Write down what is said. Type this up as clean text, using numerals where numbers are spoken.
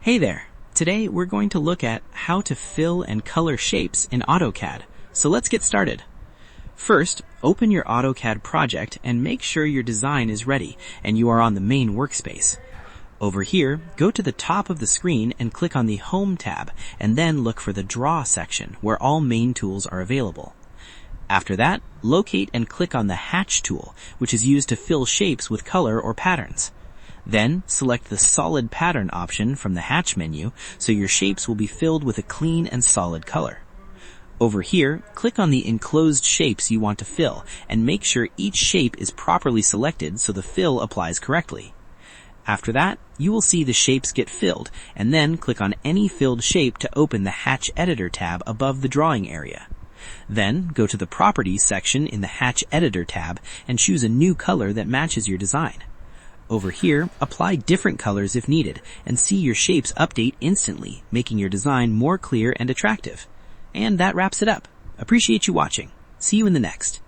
Hey there! Today we're going to look at how to fill and color shapes in AutoCAD. So let's get started. First, open your AutoCAD project and make sure your design is ready and you are on the main workspace. Over here, go to the top of the screen and click on the Home tab and then look for the Draw section where all main tools are available. After that, locate and click on the Hatch tool, which is used to fill shapes with color or patterns. Then, select the Solid Pattern option from the Hatch menu so your shapes will be filled with a clean and solid color. Over here, click on the enclosed shapes you want to fill and make sure each shape is properly selected so the fill applies correctly. After that, you will see the shapes get filled, and then click on any filled shape to open the Hatch Editor tab above the drawing area. Then, go to the Properties section in the Hatch Editor tab and choose a new color that matches your design. Over here, apply different colors if needed, and see your shapes update instantly, making your design more clear and attractive. And that wraps it up. Appreciate you watching. See you in the next.